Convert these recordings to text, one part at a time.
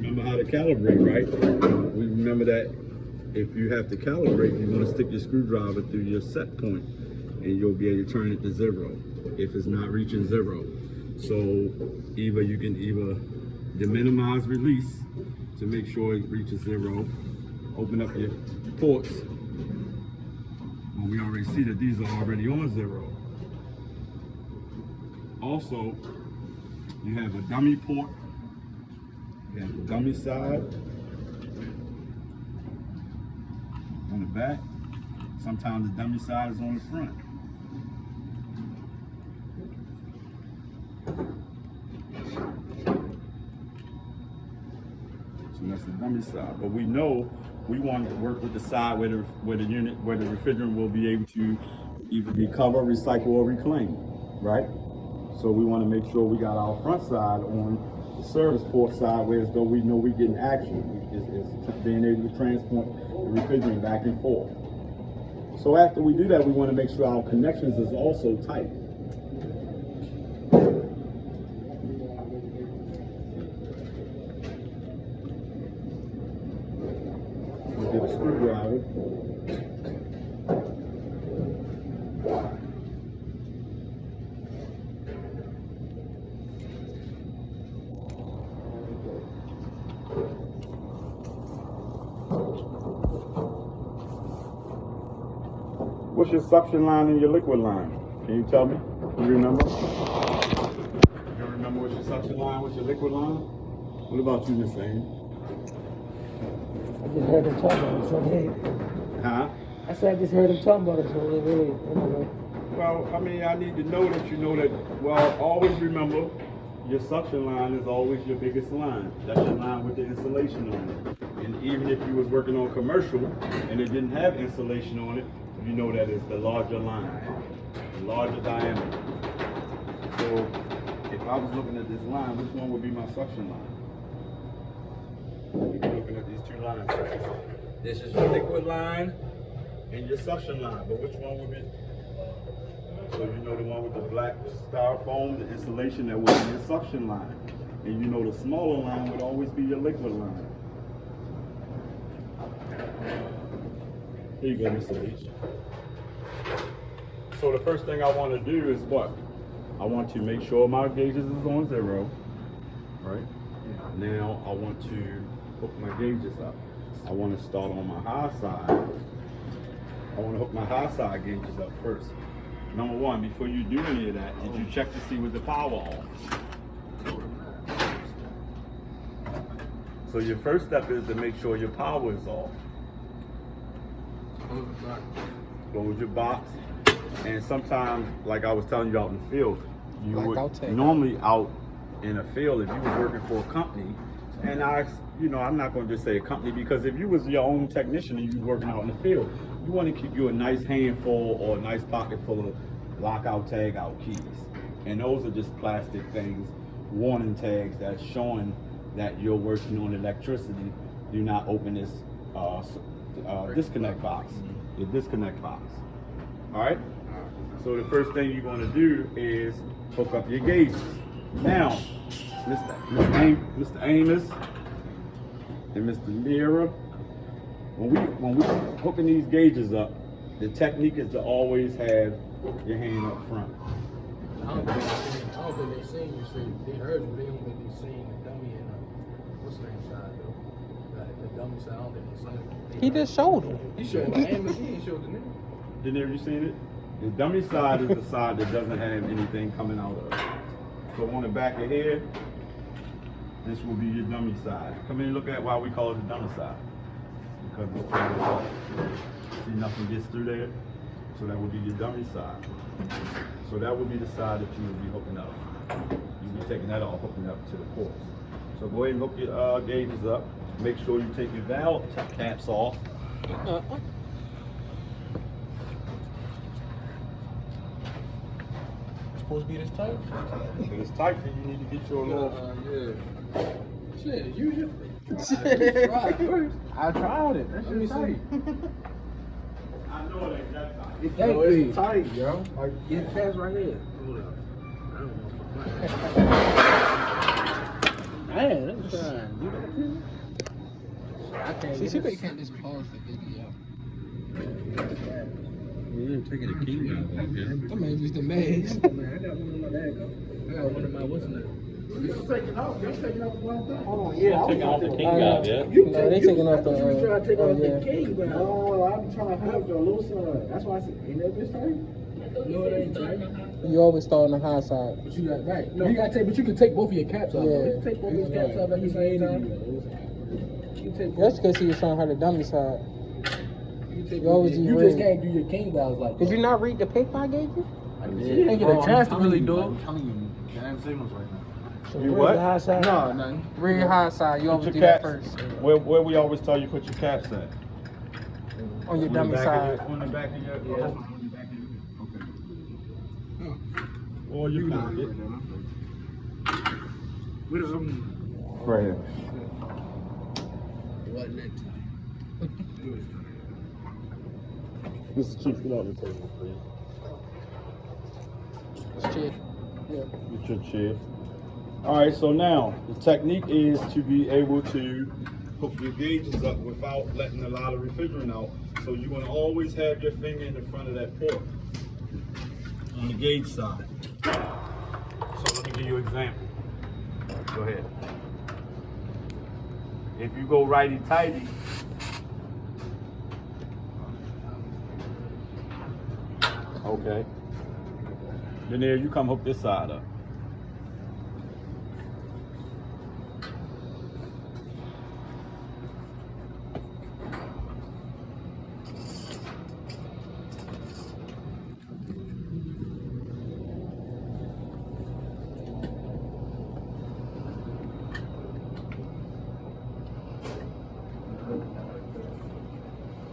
remember how to calibrate, right? We remember that if you have to calibrate, you want to stick your screwdriver through your set point, and you'll be able to turn it to 0 if it's not reaching 0. So you can the minimize release to make sure it reaches 0. Open up your ports. Well, we already see that these are already on 0. Also, you have a dummy port. You have the dummy side on the back. Sometimes the dummy side is on the front. So that's the dummy side. But we know we want to work with the side where the refrigerant will be able to either recover, recycle, or reclaim, right? So we want to make sure we got our front side on the service port side, where as though we know we're getting action. It's being able to transport the refrigerant back and forth. So after we do that, we want to make sure our connections is also tight. We'll get a screwdriver. What's your suction line and your liquid line? Can you tell me? Do you remember? You remember what's your suction line, what's your liquid line? What about you, Miss Amy? I just heard him talking about it, so hey. Huh? I said I just heard him talking about it, so it really, Well, I mean, I need to know that you know that, well, always remember, your suction line is always your biggest line. That's your line with the insulation on it. And even if you was working on commercial and it didn't have insulation on it, you know that it's the larger line, the larger diameter. So if I was looking at this line, which one would be my suction line? You're looking at these two lines. This is your liquid line and your suction line, but which one would be? So you know the one with the black styrofoam, the insulation, that would be your suction line. And you know the smaller line would always be your liquid line. Here you go, Mr. H. So the first thing I want to do is what? I want to make sure my gauges is on 0, right? Now I want to hook my gauges up. I want to start on my high side. I want to hook my high side gauges up first. Number one, before you do any of that, did you check to see was the power on? So your first step is to make sure your power is off. Close your box. And sometimes, like I was telling you out in the field, you would normally out in a field, if you was working for a company, and I'm not going to just say a company, because if you was your own technician and you working out in the field, you want to keep you a nice handful or a nice pocket full of lockout, tag out keys. And those are just plastic things, warning tags that's showing that you're working on electricity. Do not open this disconnect box, the disconnect box. All right? So the first thing you're going to do is hook up your gauges. Now, Mr. Amos and Mr. Lira, when we hooking these gauges up, the technique is to always have your hand up front. I don't think they seen you say they heard you, they don't think they seen the dummy and what's the name side though? The dummy side, I don't think they seen it. He just showed him. He showed the Amos, he ain't showed the nigga. Didn't you seen it? The dummy side is the side that doesn't have anything coming out of it. So on the back of here, this will be your dummy side. Come in and look at why we call it the dummy side. Because it's closed off. See, nothing gets through there. So that would be your dummy side. So that would be the side that you would be hooking up. You'll be taking that off, hooking up to the ports. So go ahead and hook your gauges up. Make sure you take your valve caps off. Supposed to be this tight? If it's tight, then you need to get your little. Yeah. Shit, usually. I tried it. That shit's tight. I know it ain't that tight. It's that that big. tight, yo. Like, get past right here. Hold up. I don't know. I Man, let's try and do that too. I can't See, get they it. can't just pause the video. You're taking the king out of here. That man just amazed. I got one of my bag. I got one of my what's name. You taking off? You taking off the wrong thing? Hold on, yeah. Taking off the king out, yeah. No, they taking off the. You was trying to take off the king, but Oh, I'm trying to have the low side. That's why I said, ain't that bitch tight? no, it ain't right. You always start on the high side. But you got right. No, you gotta take, but you can take both of your caps off. Yeah. You can take both of your caps off at the same time. You take both. That's because he was showing her the dummy side. You take You always both. use You just ring. can't do your king valves like that. Did you not read the paper I gave you? You didn't get a chance to really do it. I'm telling you, damn signals right now. You what? The high side? No, nothing. Read high side. You Put always your do that caps. first. Where we always tell you put your caps at? On your On dummy the back side. of your, on the back of your. Yeah. On the back of your. Okay. Or you found it. Where does them? Right here. What next time? Mr. Chief, get out the table, please. It's cheap. Yeah. Get your chair. Alright, so now the technique is to be able to hook your gauges up without letting a lot of refrigerant out. So you want to always have your finger in the front of that port on the gauge side. So let me give you an example. Go ahead. If you go righty tighty, okay. Then there you come hook this side up.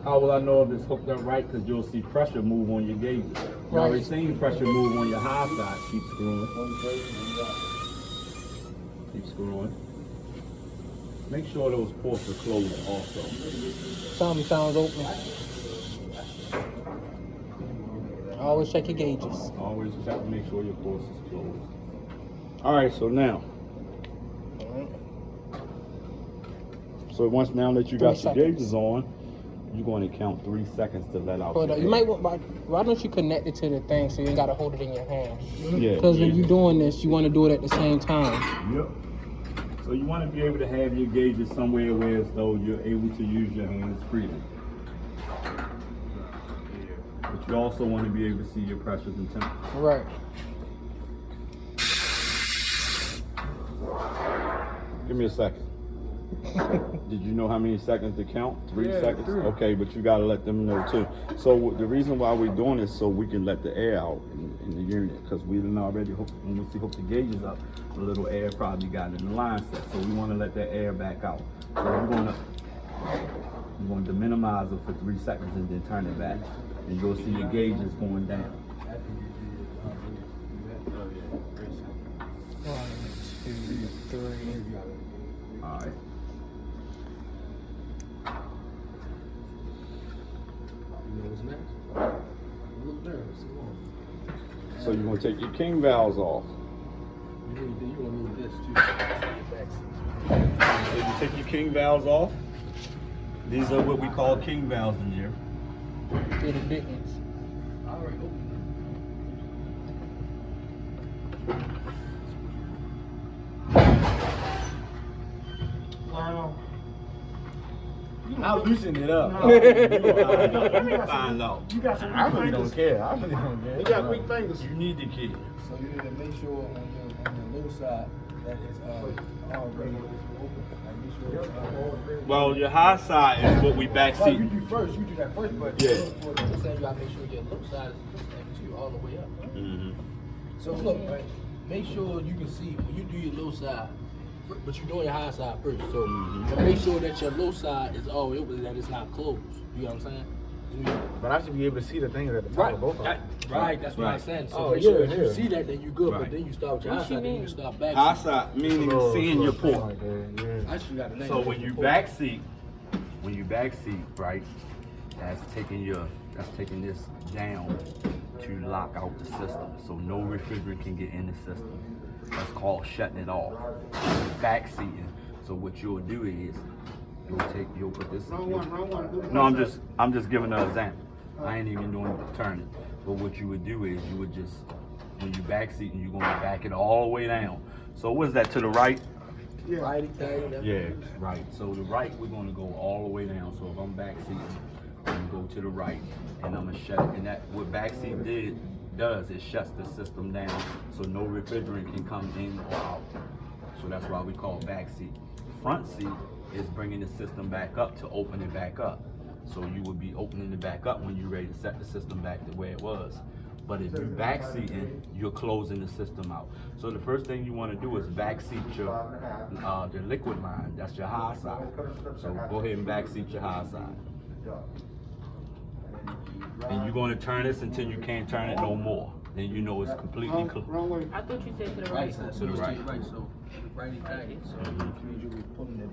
How will I know if it's hooked up right? Because you'll see pressure move on your gauges. You already seen pressure move on your high side. Keep screwing. Keep screwing. Make sure those ports are closed also. Something sounds open. Always check your gauges. Always just have to make sure your ports is closed. Alright, so now. So once now that you got 3 your seconds. gauges on, you're going to count 3 seconds to let out But your you air. might want. Why don't you connect it to the thing so you ain't gotta hold it in your hand? Yeah. Because when you're doing this, you want to do it at the same time. Yep. So you want to be able to have your gauges somewhere where as though you're able to use your hands freely. But you also want to be able to see your pressures and temperatures. Right. Give me a second. Did you know how many seconds to count? 3 Yeah, seconds? 3. Okay, but you got to let them know too. So the reason why we're doing this so we can let the air out in the unit, because we done already hooked, when we hook the gauges up, a little air probably got in the line set. So we want to let that air back out. So we're going to minimize it for 3 seconds and then turn it back. And you'll see your gauges going down. 1, 2, 3. All right. You know what's next? Look there. Come on. So you're going to take your king valves off. You gonna need this too. So you take your king valves off. These are what we call king valves in here. Do the dickens. I already opened I loosened it up. Find out. You got some I really don't care. I really don't care. You got weak fingers. You need the key. So you need to make sure on your low side that it's already open. Like make sure it's already. Well, your high side is what we back Well, you seat. do first. You do that first, but Yeah. I'm saying you gotta make sure your low side is pushing you all the way up. Right? Mm-hmm. So look, right? Make sure you can see when you do your low side, but you're doing your high side first. So but make sure that your low side is all open, that it's not closed. You know what I'm saying? But I should be able to see the things at the top Right, of both of them. right. That's what I'm Right. saying. So Oh, make sure yeah, if you yeah. see that, then you good. Right. But then you start with your high side, then you can start back. High side meaning Little- seeing your little port. thing like that, yeah. I just got to So when you back seat, right, that's taking this down to lock out the system, so no refrigerant can get in the system. That's called shutting it off. Back seating. So what you'll do is you'll put this. Wrong one. No, I'm just giving an example. I ain't even doing turning. But what you would do is you would just, when you back seating, you're gonna back it all the way down. So what's that, to the right? Yeah. Righty thing. Yeah, right. So the right, we're gonna go all the way down. So if I'm back seating, I'm gonna go to the right, and I'm gonna shut it. And that what back seat does, it shuts the system down, so no refrigerant can come in or out. So that's why we call back seat. Front seat is bringing the system back up to open it back up. So you would be opening it back up when you're ready to set the system back to where it was. But if you're back seating, you're closing the system out. So the first thing you want to do is back seat your the liquid line. That's your high side. So go ahead and back seat your high side. And you're going to turn this until you can't turn it no more. Then you know it's completely closed. Wrong way. I thought you said to the Right right. side. To the right. Right. So righty thing. So which means you'll be pulling it.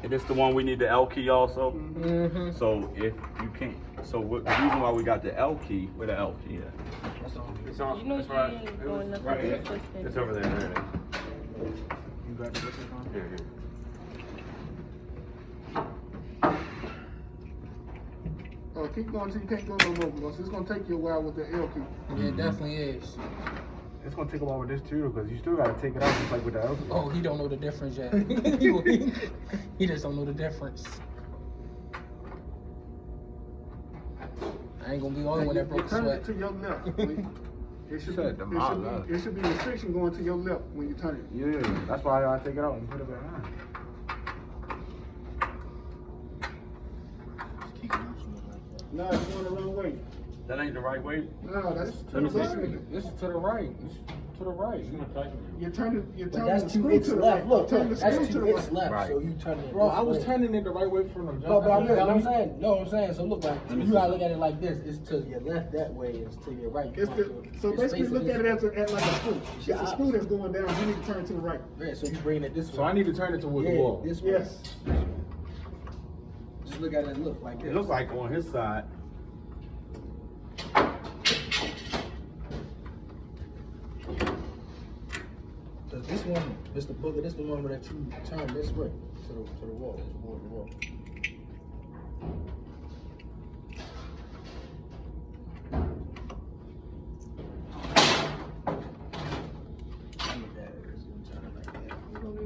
And this the one we need the L key also. Mm-hmm. So if you can't, so the reason why we got the L key, where the L key at? It's on. You know it's you right. ain't going nothing right here. twisting. It's over there. There it is. You got the what's it called? Here, here. Keep going till you can't go no more, because it's gonna take you a while with the L key. Yeah, it definitely is. It's gonna take a while with this too, because you still gotta take it out just like with the other. Oh, he don't know the difference yet. He just don't know the difference. I ain't gonna be the only one that broke the Turn sweat. it to your left. It should Said the mile, it should be restriction going to your left when you turn it. Yeah, that's why I take it out and put it back on. No, it's going the wrong way. That ain't the right way. No, that's to Let me the see. right. This is to the right. This is to the right. You're turning But the that's two screw hits to the left. right. Look, Turn the look, that's screw to two the hits right. left. Right. So you turn it. Bro, this I was way. turning it the right way from the jump. No, but I'm That's saying, no, I'm saying. So look, like Let me you gotta see. look at it like this. It's to your left that way. It's to your right. It's so basically look at it as like a screw. It's a screw that's going down. You need to turn to the right. Yeah, so you bring it this way. So I need to turn it towards the yeah, wall. this way. Yes. Just look at it. Look like this. It looks like on his side. Cause this one, Mr. Booker, this the one that you turn this way to the wall, toward the wall.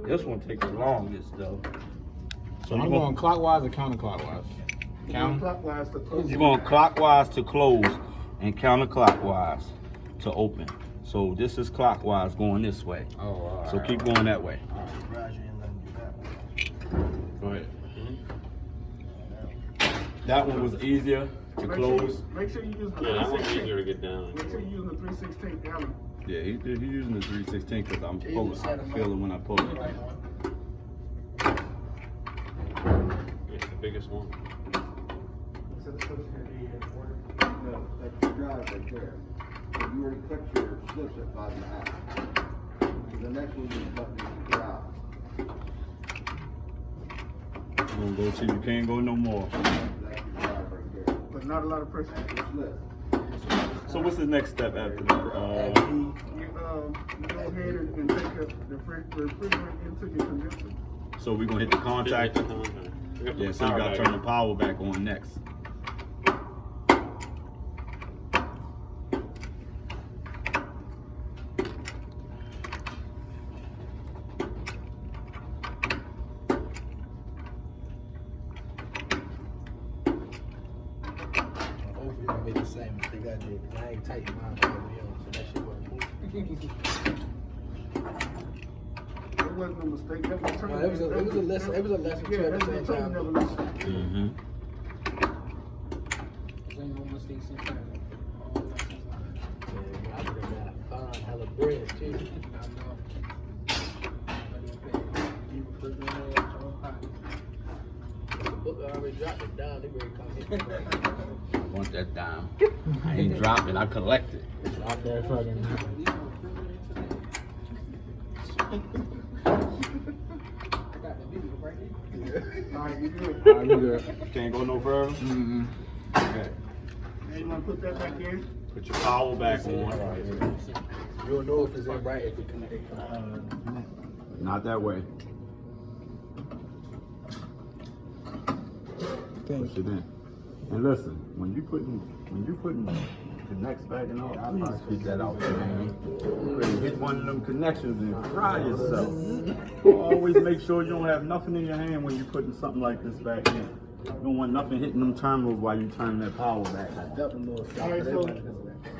This one takes the longest though. So I'm going clockwise or counterclockwise? Clockwise to close. You're going clockwise to close and counterclockwise to open. So this is clockwise going this way. Oh, all right. So keep going that way. Roger, and let him do that one. Go ahead. That one was easier to close. Make sure you use the Yeah, that one's 316. easier to get down. Make sure you use the 316 Allen. Yeah, he's using the 316 because I'm pulling. I can feel it when I pull it. It's the biggest one. No, that's the drive right there. So you already cut your slips at 5.5. The next one is button is the drive. You're gonna go till you can't go no more. That's the drive right there. But not a lot of pressure. That's your slip. So what's the next step after that? You go ahead and take the refrigerant into your condenser. So we're gonna hit the contact. Yeah, so you gotta turn the power back on next. Hopefully I made the same mistake I did. I ain't tighten mine all the way on, so that shit wasn't It wasn't a mistake. That was No, it was a lesson. It was a lesson too Yeah, at that's the a same turning time. revolution. Mm-hmm. Ain't no mistakes in time. Yeah, I would have got fine hella bread too. I know. You refrigerator at your own pocket. The book already dropped it down. They ready to come here. Want that dime? I ain't dropped it. I collect it. Out there fucking. Alright, you good. All right, you good. Can't go no further. Mm-mm. Okay. Now you wanna put that back in? Put your power back on. You'll know if it's in right if it connects. Not that way. Push it in. And listen, when you putting connects back in all, I might keep that out there, man. Ready to hit one of them connections and fry yourself. Always make sure you don't have nothing in your hand when you're putting something like this back in. You don't want nothing hitting them terminals while you turn that power back on. All right,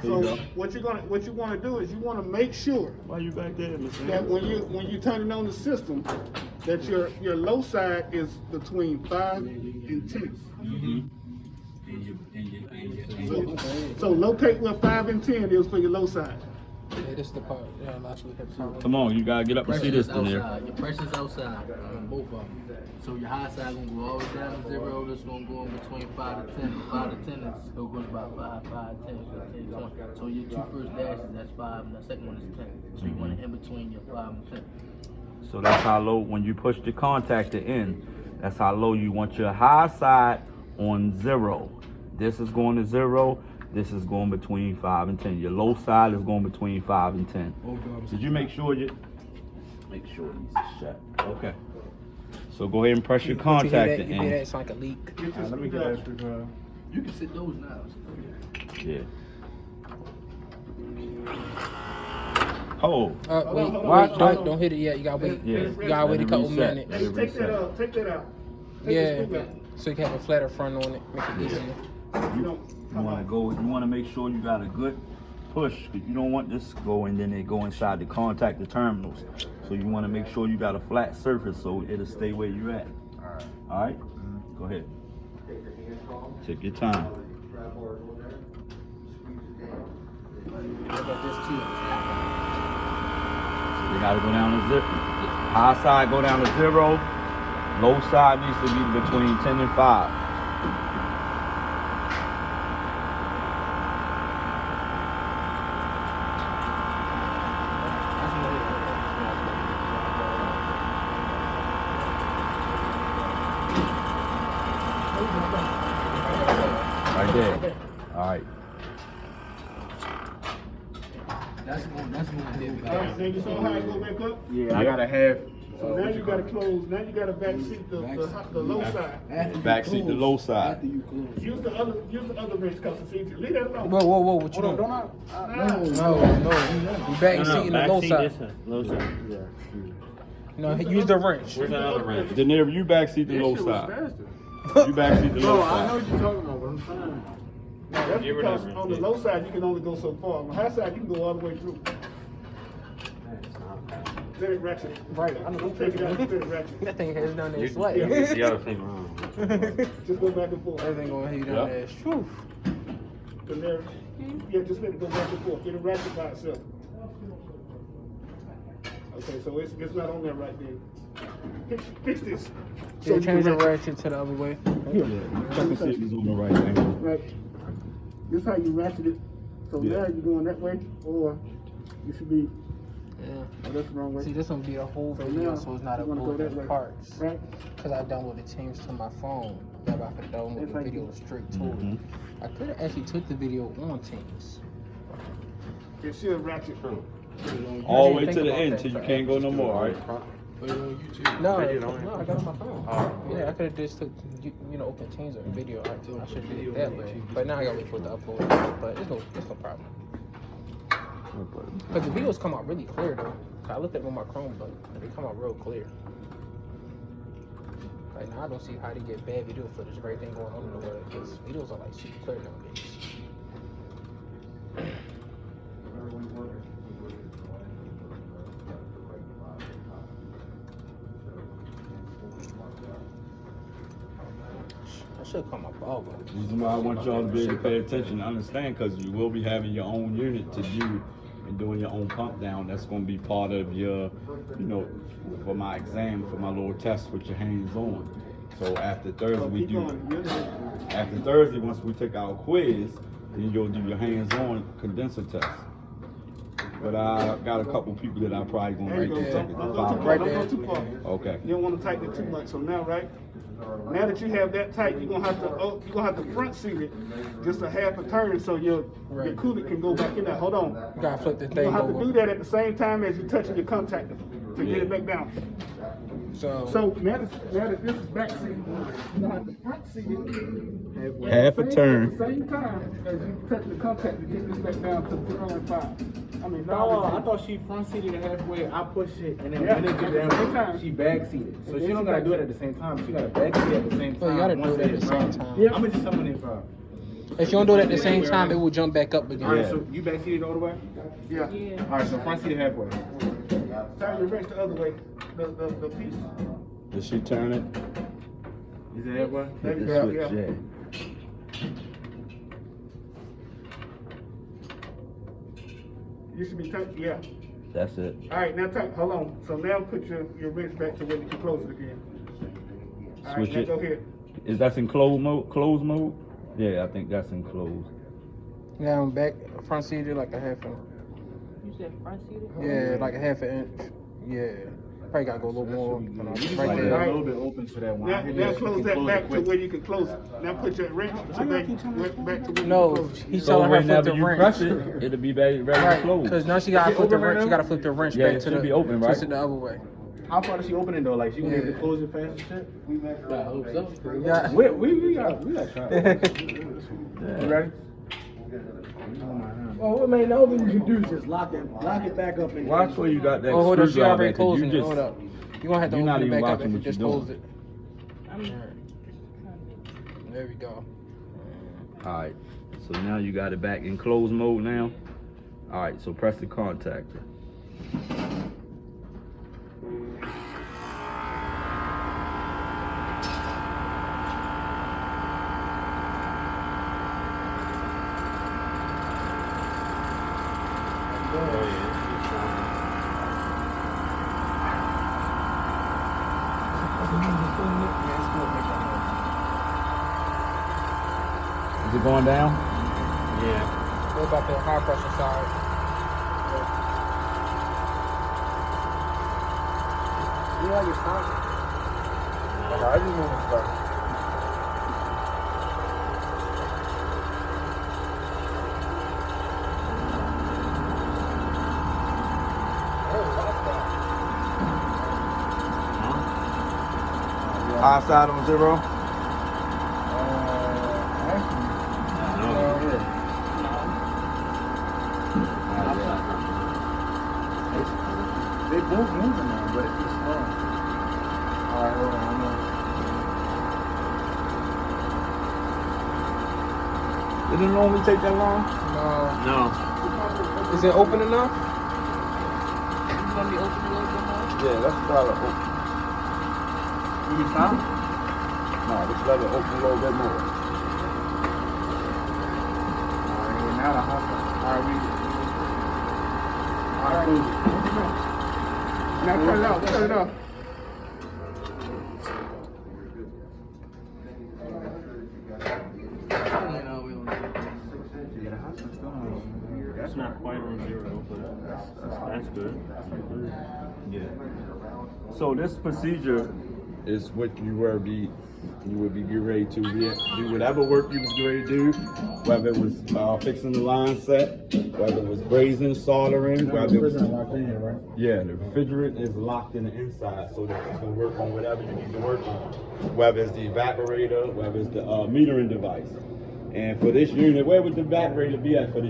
so what you want to do is you want to make sure Why you back there, Mr. that when you turn it on the system, that your low side is between 5 and 10. So locate where 5 and 10 is for your low side. Yeah, this is the part. Yeah, last week had Come on, you gotta get up and see this in there. Your pressure's outside on both of them. So your high side gonna go all the way down to 0. This gonna go in between 5 to 10. 5 to 10 is it goes about 5, 5, 10, 15, 20. So your two first dashes, that's 5, and the second one is 10. So you want it in between your 5 and 10. So that's how low, when you push the contactor in, that's how low you want your high side on 0. This is going to 0. This is going between 5 and 10. Your low side is going between 5 and 10. Did you make sure these are shut? Okay. So go ahead and press your contactor in. You hear that? It's like a leak. Let me get that screwdriver. You can sit those now. Yeah. Oh. Wait, Hold on. don't hit it yet. You gotta wait. Yeah. You gotta wait a couple Reset. minutes. Let it Take that reset. out. Take that out. Take Yeah, the screw out. so you can have a flatter front on it, make it easier. You don't. You want to make sure you got a good push. You don't want this to go and then it go inside the contactor terminals. So you want to make sure you got a flat surface so it'll stay where you're at. All right? Go ahead. Take your time. I got this too. You got to go down to 0. High side go down to 0. Low side needs to be between 10 and 5. Right there. All right. That's one thing. All right, so you saw how it go back up? Yeah, I got a half. So now you gotta close. Now you gotta back seat the low side. Backseat the low side. Use the other wrench because it's easier. Leave that alone. Whoa, what you doing? No. No. You back seat in the low side. Low side. Yeah. No, use the wrench. Where's that other wrench? Daenerys, you backseat the low This shit was side. faster. You backseat the low No, I know side. what you're talking about, but I'm trying. That's Give her because that on the wrench. low side you can only go so far. On the high side you can go all the way through. Let it ratchet. Right, I know. Don't take it out. Let it ratchet. That thing has done there You sweat. it's the other thing wrong. Just go back and forth. Everything going here down Yep. there. Phew. From there, yeah, just let it go back and forth. Get it ratchet by itself. Okay, so it's not on there right there. Fix this. Yeah, you change the can ratchet. ratchet to the other way. Here. Check and see if it's on the right angle. Right. This how you ratchet it. So Yeah. now you're going that way, or you should be. Yeah. Oh, that's the wrong way. See, this one be the whole So video, now, so it's not a you wanna go that way. both parts. Right. Because I downloaded Teams to my phone. That way I could download It's the like video this. straight to Mhm. it. I could have actually took the video on Teams. It should ratchet through. All the way think to the about end that till you for can't go no more, all right? Put it on YouTube. No, Video on no, it. I got it on my phone. Yeah, I could have just took, open Teams or video. I should do it that way. But now I gotta wait for it to upload. But it's no problem. Because the videos come out really clear though. I looked at them on my Chrome, but they come out real clear. Right now I don't see how to get bad video footage of everything going on in the world. Because videos are like super clear nowadays. I should call my barber. The reason why I want y'all to be able to pay attention and understand, because you will be having your own unit to do and doing your own pump down. That's going to be part of your, for my exam, for my little test with your hands on. So after Thursday, we Keep do. going. After Thursday, once we take our quiz, then you'll do your hands-on condenser test. But I got a couple people that I probably gonna There you make go. them take it. Don't go too Follow. far. Right Don't there. go too far. Okay. You don't want to tighten it too much. So now, right? Now that you have that tight, you're gonna have to front seat it just a half a turn so your coolant can go back in there. Hold on. You gotta flip the You're thing gonna have to over. do that at the same time as you're touching your contactor to get it back down. So now that this is back seat, you're gonna have to front seat it Half a turn. at the same time as you touch the contactor to get this back down to 0 and 5. I mean, No, no, I thought she front seated it halfway. I push it, and then Yeah, when it at get the same down, time. she back seated. So she don't gotta do it at the same time. She gotta back seat at the same time. Well, you gotta do once it at hit the same ground. time. Yeah. I'm just telling you, bro. If you don't do it at the same time, it will jump back up again. All right, so you back seated all the way. yeah. All right, so front seated halfway. Turn your wrench the other way. The piece. Did she turn it? Is it halfway? There you The go. switch, Yeah. You should be turning. Yeah. That's it. All right, now turn. Hold on. So now put your wrench back to where you can close it again. All right, Switch now it. go ahead. Is that in closed mode? Closed mode? Yeah, I think that's in closed. Now I'm back front seated like a half an. You said front seated? Yeah, like a half an inch. Yeah. Probably gotta go a little more. But I'm You just right want it there. a little bit open so that when I Now, hit now this, you close can that close back it to quick. where you can close it. Now put your wrench to back to where you can No, close it. he's So telling her to flip whenever the you wrench. press it, it'll be ready to Right, close. because now she gotta Is it flip the open right wrench. She now? gotta flip the wrench Yeah, back it to should the be open, right? twist it the other way. How far does she open it though? Like she gonna be able to Yeah. close it fast and shit? I hope so. Yeah. We gotta try it. You ready? Well, what man, all we can do is just lock it back up in. Watch where you got that Oh, hold up, she screwdriver already at, 'cause closing you it. just, Hold up. You gonna have to you're not open it even back up watching if you what just you're close doing. it. There we go. Alright, so now you got it back in closed mode now. Alright, so press the contactor. Is it going down? Yeah. What about the high pressure side? You like it started? I just want to start. High side on 0? They both moving now, but it's just slow. Alright, hold on, Did it normally take that long? No. No. Is it open enough? You want me to open it a little bit more? Yeah, let's try to open. You can stop? No, let's let it open a little bit more. Alright, now the hot. Alright, close it. Now turn it off. Turn it off. That's not quite on 0, but that's good. Yeah. So this procedure is what you would be getting ready to do whatever work you was getting ready to do, whether it was fixing the line set, whether it was brazing, soldering, whether it was locked in here, right? yeah, the refrigerant is locked in the inside so that you can work on whatever you need to work on, whether it's the evaporator, whether it's the metering device. And for this unit, where would the evaporator be at for this?